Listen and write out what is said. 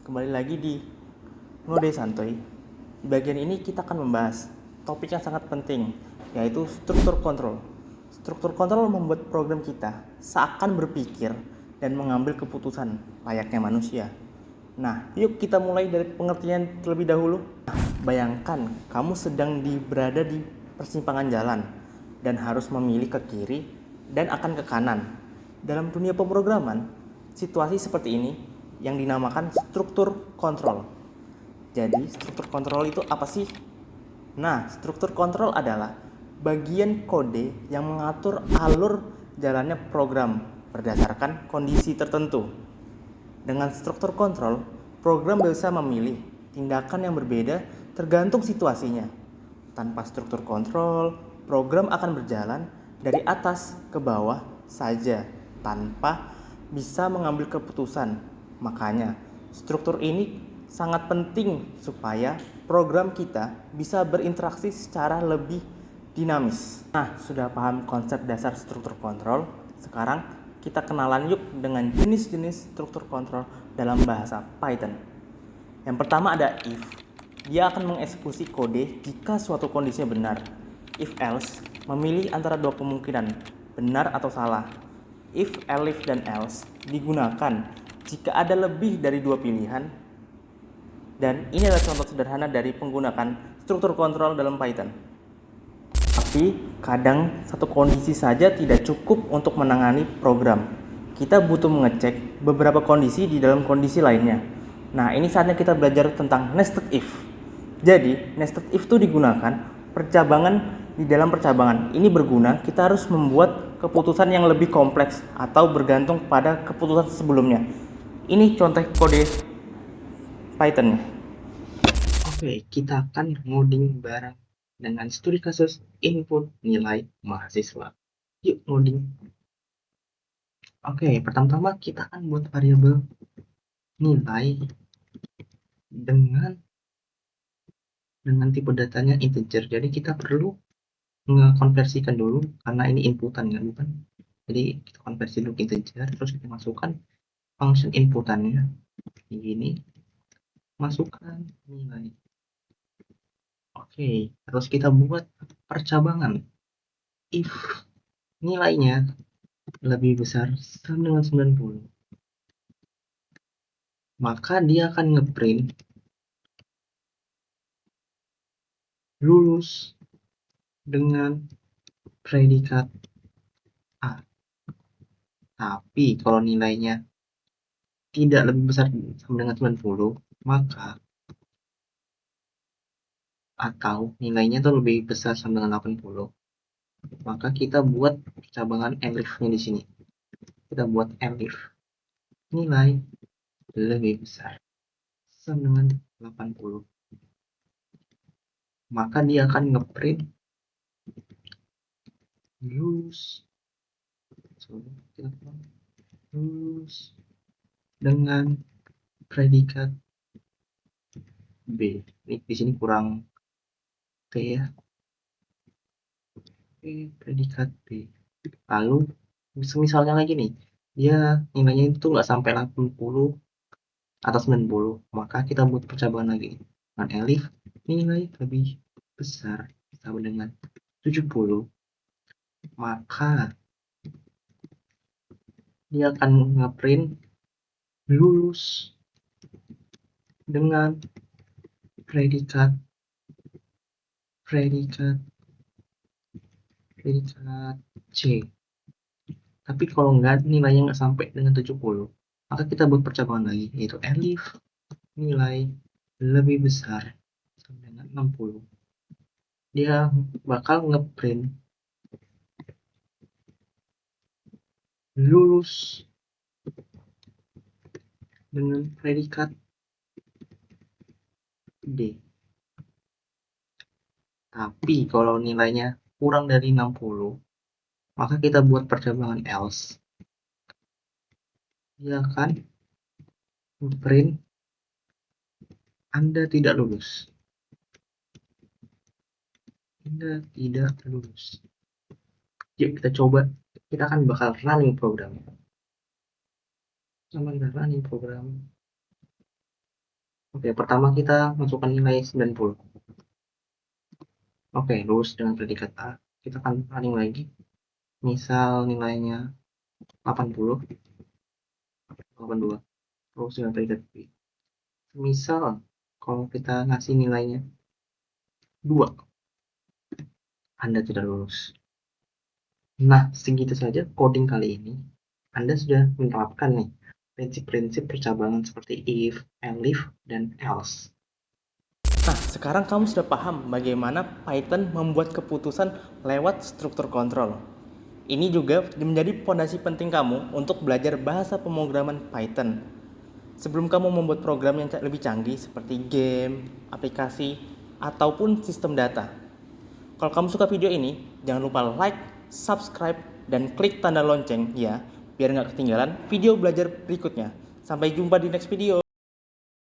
Kembali lagi di Ngode Santuy. Di bagian ini kita akan membahas topik yang sangat penting, yaitu struktur kontrol. Struktur kontrol membuat program kita seakan berpikir dan mengambil keputusan layaknya manusia. Nah, yuk kita mulai dari pengertian terlebih dahulu. Bayangkan kamu sedang berada di persimpangan jalan dan harus memilih ke kiri dan akan ke kanan. Dalam dunia pemrograman, situasi seperti ini yang dinamakan struktur kontrol. Jadi, struktur kontrol itu apa sih? Nah, struktur kontrol adalah bagian kode yang mengatur alur jalannya program berdasarkan kondisi tertentu. Dengan struktur kontrol, program bisa memilih tindakan yang berbeda tergantung situasinya. Tanpa struktur kontrol, program akan berjalan dari atas ke bawah saja tanpa bisa mengambil keputusan. Makanya, struktur ini sangat penting supaya program kita bisa berinteraksi secara lebih dinamis. Nah, sudah paham konsep dasar struktur kontrol? Sekarang kita kenalan yuk dengan jenis-jenis struktur kontrol dalam bahasa Python. Yang pertama ada if. Dia akan mengeksekusi kode jika suatu kondisinya benar. If else memilih antara dua kemungkinan, benar atau salah. If, elif, dan else digunakan jika ada lebih dari dua pilihan. Dan ini adalah contoh sederhana dari penggunaan struktur kontrol dalam Python. Tapi kadang satu kondisi saja tidak cukup untuk menangani program. Kita butuh mengecek beberapa kondisi di dalam kondisi lainnya. Nah, ini saatnya kita belajar tentang nested if. Jadi, nested if itu digunakan percabangan di dalam percabangan. Ini berguna kita harus membuat keputusan yang lebih kompleks atau bergantung pada keputusan sebelumnya. Ini contoh kode Python. Oke, kita akan ngoding bareng dengan studi kasus input nilai mahasiswa. Yuk ngoding. Oke, pertama-tama kita akan buat variabel nilai dengan tipe datanya integer. Jadi kita perlu ngekonversikan dulu karena ini inputan kan bukan. Jadi kita konversi dulu ke integer, terus kita masukkan function inputannya. Ini masukkan nilai. Oke, terus kita buat percabangan. If nilainya lebih besar sama dengan 90, maka dia akan ngeprint lulus dengan predikat A. Tapi kalau nilainya tidak lebih besar sama dengan 90, maka atau nilainya itu lebih besar sama dengan 80, maka kita buat cabangan elif-nya di sini. Kita buat elif nilai lebih besar sama dengan 80, maka dia akan ngeprint lulus lulus dengan predikat B. Ini di sini kurang T ya. Predikat B. Lalu misalnya lagi nih, dia nilainya itu nggak sampai 80 atau 90, maka kita buat percobaan lagi dengan elif nilai lebih besar sama dengan 70, maka dia akan ngeprint lulus dengan predikat predikat C. Tapi kalau nilainya nggak sampai dengan 70, maka kita buat percobaan lagi, yaitu elif nilai lebih besar sama dengan 60. Dia bakal ngeprint lulus dengan predikat D. Tapi kalau nilainya kurang dari 60, maka kita buat percabangan else. Dia akan print Anda tidak lulus. Anda tidak lulus. Yuk kita coba. Kita akan bakal running program. Sama kita running program. Oke, pertama kita masukkan nilai 90. Oke, lulus dengan predikat A. Kita akan running lagi. Misal nilainya 80, 82. Lulus dengan predikat B. Misal kalau kita ngasih nilainya 2, Anda tidak lulus. Nah, segitu saja coding kali ini. Anda sudah menerapkan nih prinsip-prinsip percabangan seperti if, elif, dan else. Nah, sekarang kamu sudah paham bagaimana Python membuat keputusan lewat struktur kontrol. Ini juga menjadi fondasi penting kamu untuk belajar bahasa pemrograman Python. Sebelum kamu membuat program yang lebih canggih seperti game, aplikasi, ataupun sistem data. Kalau kamu suka video ini, jangan lupa like, subscribe, dan klik tanda lonceng ya, biar nggak ketinggalan video belajar berikutnya. Sampai jumpa di next video.